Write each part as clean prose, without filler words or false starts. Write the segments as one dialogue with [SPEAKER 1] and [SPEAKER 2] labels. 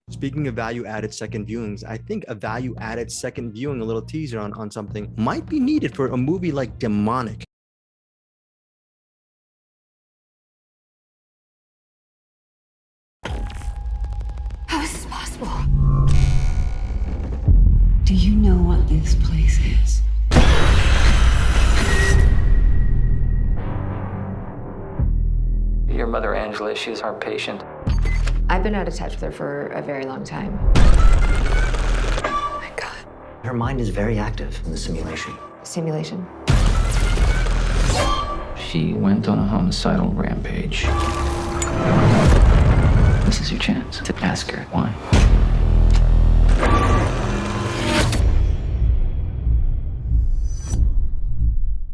[SPEAKER 1] Speaking of value-added second viewings, I think a value-added second viewing, a little teaser on something, might be needed for a movie like Demonic.
[SPEAKER 2] How is this possible? Do you know what this place is?
[SPEAKER 3] Your mother, Angela, she's our patient.
[SPEAKER 4] I've been out of touch with her for a very long time. Oh my God.
[SPEAKER 5] Her mind is very active in the simulation.
[SPEAKER 4] Simulation?
[SPEAKER 3] She went on a homicidal rampage. This is your chance to ask her why.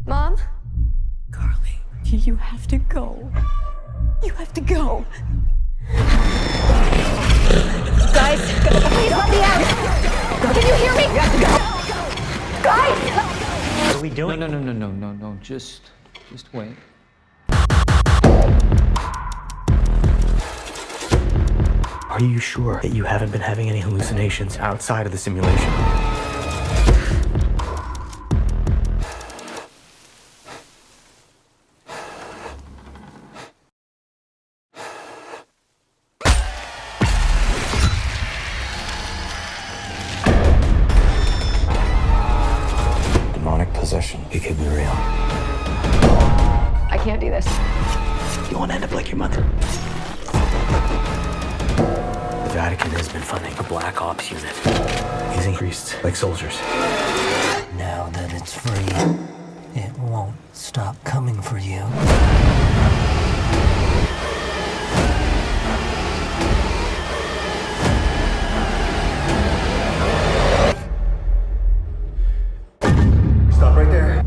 [SPEAKER 4] Mom?
[SPEAKER 2] Carly, you have to go. You have to go.
[SPEAKER 4] Guys, please let me out! Can you hear me? Guys!
[SPEAKER 5] What are we doing?
[SPEAKER 3] No. Just wait.
[SPEAKER 5] Are you sure that you haven't been having any hallucinations outside of the simulation? Demonic possession. It could be real.
[SPEAKER 4] I can't do this.
[SPEAKER 5] You won't end up like your mother. The Vatican has been funding a black ops unit, using priests like soldiers.
[SPEAKER 6] Now that it's free, it won't stop coming for you.
[SPEAKER 5] Stop right there.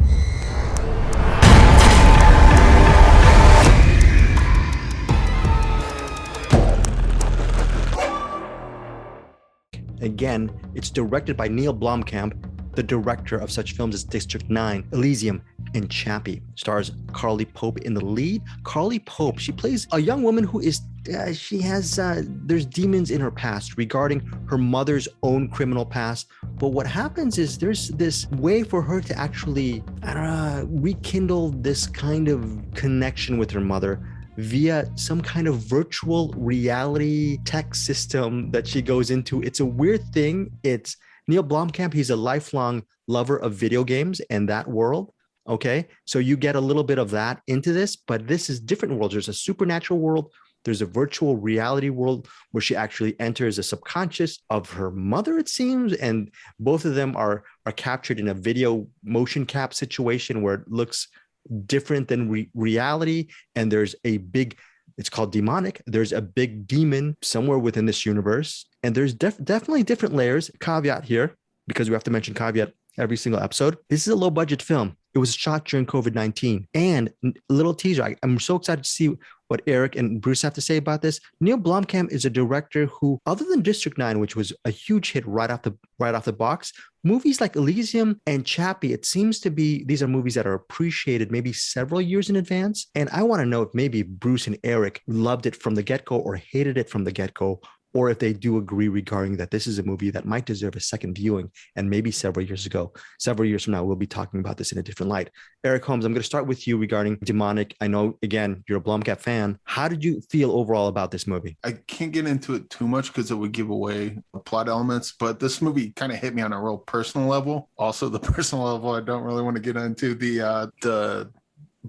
[SPEAKER 1] Again, it's directed by Neill Blomkamp, the director of such films as District 9, Elysium, and Chappie. Stars Carly Pope in the lead. Carly Pope, she plays a young woman who is, there's demons in her past regarding her mother's own criminal past. But what happens is there's this way for her to actually, rekindle this kind of connection with her mother via some kind of virtual reality tech system that she goes into. It's a weird thing. It's Neill Blomkamp. He's a lifelong lover of video games and that world. Okay. So you get a little bit of that into this, but this is different worlds. There's a supernatural world. There's a virtual reality world where she actually enters the subconscious of her mother, it seems. And both of them are captured in a video motion cap situation where it looks different than reality. And there's a big, it's called Demonic. There's a big demon somewhere within this universe. And there's definitely different layers. Caveat here, because we have to mention caveat every single episode. This is a low budget film. It was shot during COVID-19. And a little teaser, I'm so excited to see what Eric and Bruce have to say about this. Neill Blomkamp is a director who, other than District 9, which was a huge hit right off the box, movies like Elysium and Chappie, it seems to be, these are movies that are appreciated maybe several years in advance. And I want to know if maybe Bruce and Eric loved it from the get-go or hated it from the get-go, or if they do agree regarding that this is a movie that might deserve a second viewing. And maybe several years from now, we'll be talking about this in a different light. Eric Holmes, I'm going to start with you regarding Demonic. I know, again, you're a Blomkamp fan. How did you feel overall about this movie?
[SPEAKER 7] I can't get into it too much because it would give away plot elements, but this movie kind of hit me on a real personal level. Also, the personal level, I don't really want to get into the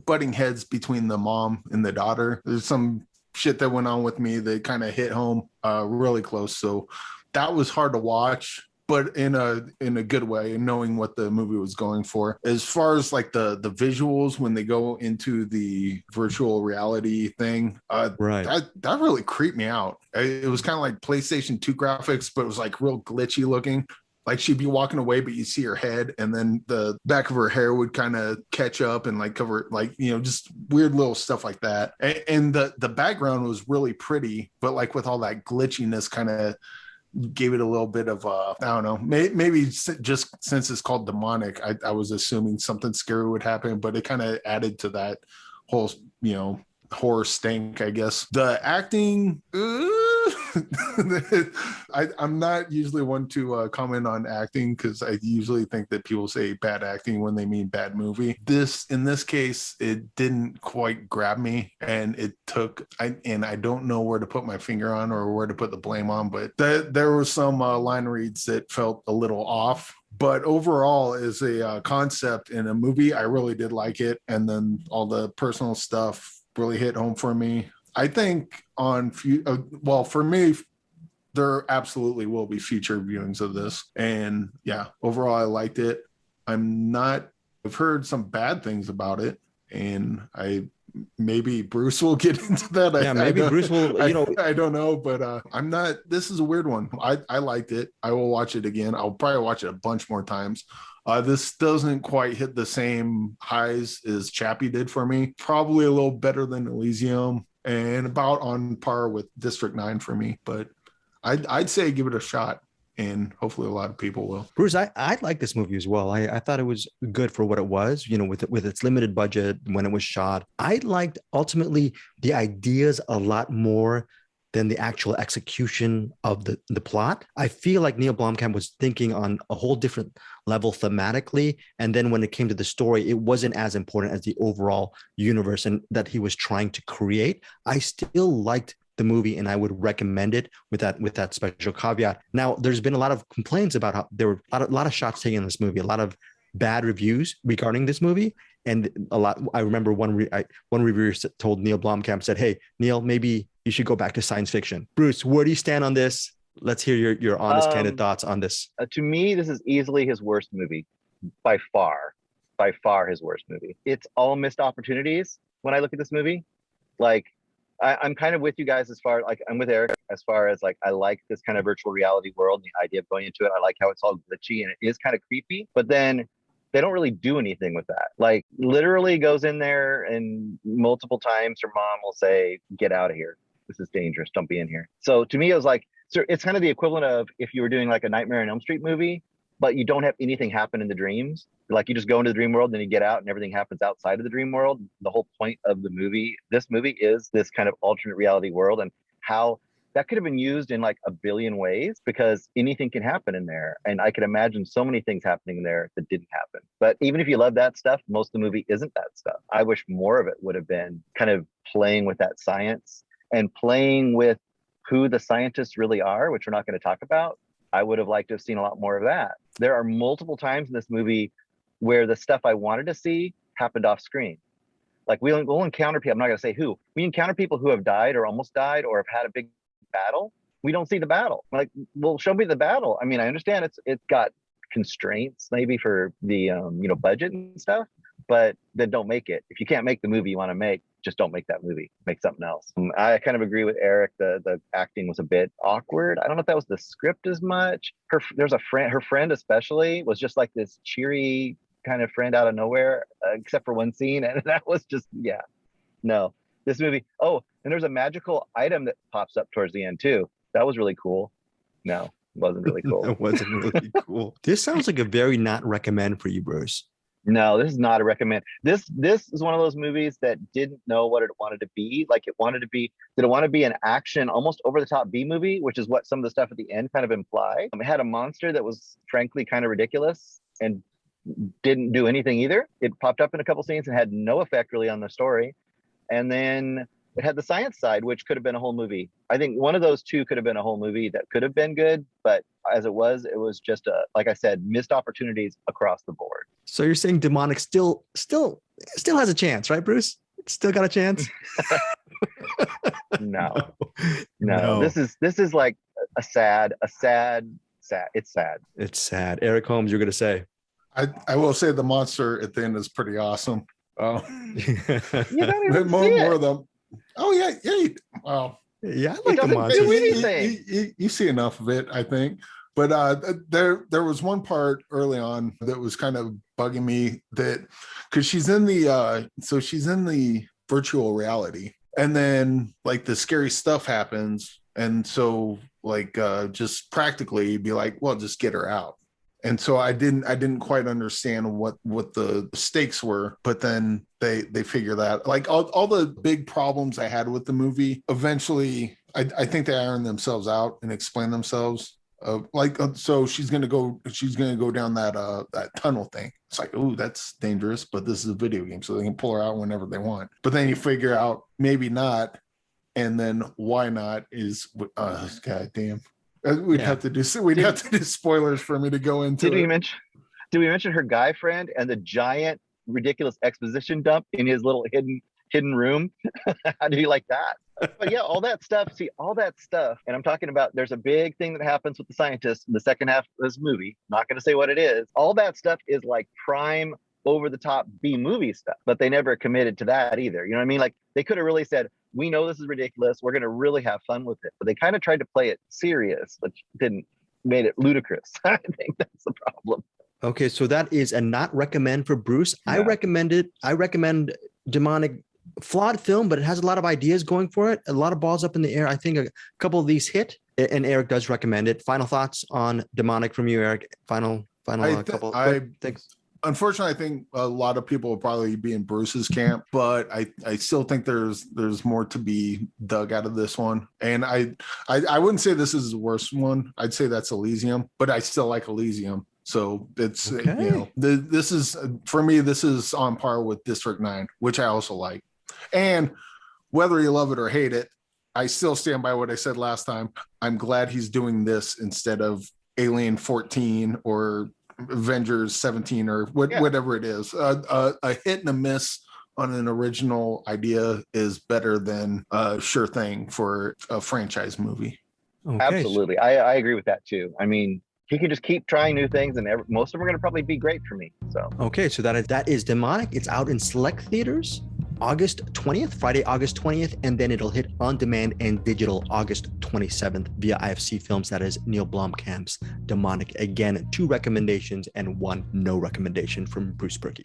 [SPEAKER 7] butting heads between the mom and the daughter. There's some shit that went on with me that kind of hit home really close. So that was hard to watch, but in a good way, and knowing what the movie was going for. As far as like the visuals when they go into the virtual reality thing,
[SPEAKER 1] right,
[SPEAKER 7] that really creeped me out. It was kind of like PlayStation 2 graphics, but it was like real glitchy looking. Like she'd be walking away, but you see her head, and then the back of her hair would kind of catch up and like cover, like, you know, just weird little stuff like that. And the background was really pretty, but like with all that glitchiness, kind of gave it a little bit of I don't know, maybe just since it's called Demonic, I was assuming something scary would happen, but it kind of added to that whole, you know, horror stink, I guess. The acting, I'm not usually one to comment on acting because I usually think that people say bad acting when they mean bad movie. In this case, it didn't quite grab me, and I don't know where to put my finger on or where to put the blame on, but there were some line reads that felt a little off. But overall, as a concept in a movie, I really did like it, and then all the personal stuff really hit home for me. I think for me, there absolutely will be future viewings of this. And yeah, overall, I liked it. I've heard some bad things about it, and maybe Bruce will get into that.
[SPEAKER 1] Yeah, maybe Bruce will,
[SPEAKER 7] I don't know, but this is a weird one. I liked it. I will watch it again. I'll probably watch it a bunch more times. This doesn't quite hit the same highs as Chappie did for me. Probably a little better than Elysium and about on par with District 9 for me. But I'd say give it a shot, and hopefully a lot of people will.
[SPEAKER 1] Bruce, I like this movie as well. I thought it was good for what it was, with its limited budget when it was shot. I liked ultimately the ideas a lot more than the actual execution of the plot. I feel like Neill Blomkamp was thinking on a whole different level thematically. And then when it came to the story, it wasn't as important as the overall universe and that he was trying to create. I still liked the movie, and I would recommend it with that special caveat. Now, there's been a lot of complaints about how there were a lot of shots taken in this movie, a lot of bad reviews regarding this movie. And I remember one reviewer told Neill Blomkamp, said, "Hey, Neil, maybe you should go back to science fiction." Bruce, where do you stand on this? Let's hear your honest, candid thoughts on this.
[SPEAKER 8] To me, this is easily his worst movie, by far his worst movie. It's all missed opportunities when I look at this movie. Like, I'm kind of with you guys as far, like, I'm with Eric as far as, like, I like this kind of virtual reality world, the idea of going into it. I like how it's all glitchy and it is kind of creepy, but then they don't really do anything with that. Like, literally goes in there, and multiple times her mom will say, "Get out of here. This is dangerous. Don't be in here." So to me, it was like, so it's kind of the equivalent of if you were doing like a Nightmare on Elm Street movie, but you don't have anything happen in the dreams. Like, you just go into the dream world, and then you get out and everything happens outside of the dream world. The whole point of this movie is this kind of alternate reality world, and how that could have been used in like a billion ways, because anything can happen in there. And I could imagine so many things happening there that didn't happen. But even if you love that stuff, most of the movie isn't that stuff. I wish more of it would have been kind of playing with that science and playing with who the scientists really are, which we're not going to talk about. I would have liked to have seen a lot more of that. There are multiple times in this movie where the stuff I wanted to see happened off screen. Like, we'll encounter people, I'm not going to say who, we encounter people who have died or almost died or have had a big battle. We don't see the battle. Like, well, show me the battle. I mean, I understand it's got constraints maybe for the budget and stuff, but then don't make it. If you can't make the movie you want to make, just don't make that movie. Make something else. I kind of agree with Eric. The acting was a bit awkward. I don't know if that was the script as much. Her friend especially was just like this cheery kind of friend out of nowhere, except for one scene, and that was just, yeah, no. This movie. Oh, and there's a magical item that pops up towards the end too. That was really cool. No, it wasn't really cool.
[SPEAKER 1] It wasn't really cool. This sounds like a very not recommend for you, Bruce.
[SPEAKER 8] No, this is not a recommend. This is one of those movies that didn't know what it wanted to be. Like, did it want to be an action, almost over the top B movie, which is what some of the stuff at the end kind of implied. It had a monster that was frankly kind of ridiculous and didn't do anything either. It popped up in a couple scenes and had no effect really on the story. And then it had the science side, which could have been a whole movie. I think one of those two could have been a whole movie that could have been good, but as it was just like I said, missed opportunities across the board.
[SPEAKER 1] So you're saying Demonic still has a chance, right, Bruce? It's still got a chance.
[SPEAKER 8] No. This is like a sad. It's sad.
[SPEAKER 1] It's sad. Eric Holmes, you're gonna say.
[SPEAKER 7] I will say the monster at the end is pretty awesome. Oh,
[SPEAKER 8] You don't even
[SPEAKER 7] more
[SPEAKER 8] see
[SPEAKER 7] of them. Oh yeah. Wow.
[SPEAKER 1] Yeah, I like the
[SPEAKER 8] doesn't
[SPEAKER 1] monster.
[SPEAKER 8] do anything.
[SPEAKER 7] You see enough of it, I think. But there was one part early on that was kind of bugging me, that because she's in the virtual reality, and then like the scary stuff happens, and so like just practically you'd be like, well, just get her out. And so I didn't quite understand what the stakes were, but then they figure that, like, all the big problems I had with the movie eventually I think they iron themselves out and explain themselves. So she's gonna go down that tunnel thing. It's like, oh, that's dangerous, but this is a video game, so they can pull her out whenever they want. But then you figure out maybe not, and then why not is god damn. We'd have to do spoilers for me to go into.
[SPEAKER 8] Did we mention her guy friend and the giant ridiculous exposition dump in his little hidden room? How do you like that? But yeah, all that stuff, and I'm talking about, there's a big thing that happens with the scientists in the second half of this movie. Not going to say what it is. All that stuff is like prime over the top B movie stuff, but they never committed to that either. You know what I mean? Like, they could have really said, we know this is ridiculous, we're going to really have fun with it, but they kind of tried to play it serious, which made it ludicrous. I think that's the problem.
[SPEAKER 1] Okay, so that is a not recommend for Bruce. Yeah. I recommend Demonic. Flawed film, but it has a lot of ideas going for it. A lot of balls up in the air. I think a couple of these hit, and Eric does recommend it. Final thoughts on Demonic from you, Eric? Final couple things.
[SPEAKER 7] Unfortunately, I think a lot of people will probably be in Bruce's camp, but I still think there's more to be dug out of this one. And I wouldn't say this is the worst one. I'd say that's Elysium, but I still like Elysium. So it's okay. This is, for me, this is on par with District 9, which I also like. And whether you love it or hate it, I still stand by what I said last time. I'm glad he's doing this instead of Alien 14 or Avengers 17 or whatever it is. A hit and a miss on an original idea is better than a sure thing for a franchise movie.
[SPEAKER 8] Okay. Absolutely. I agree with that too. I mean, he can just keep trying new things, and most of them are going to probably be great for me. So
[SPEAKER 1] okay, so that is Demonic. It's out in select theaters August 20th, Friday, August 20th, and then it'll hit on demand and digital August 27th via IFC Films. That is Neill Blomkamp's Demonic. Again, 2 recommendations and 1 no recommendation from Bruce Purkey.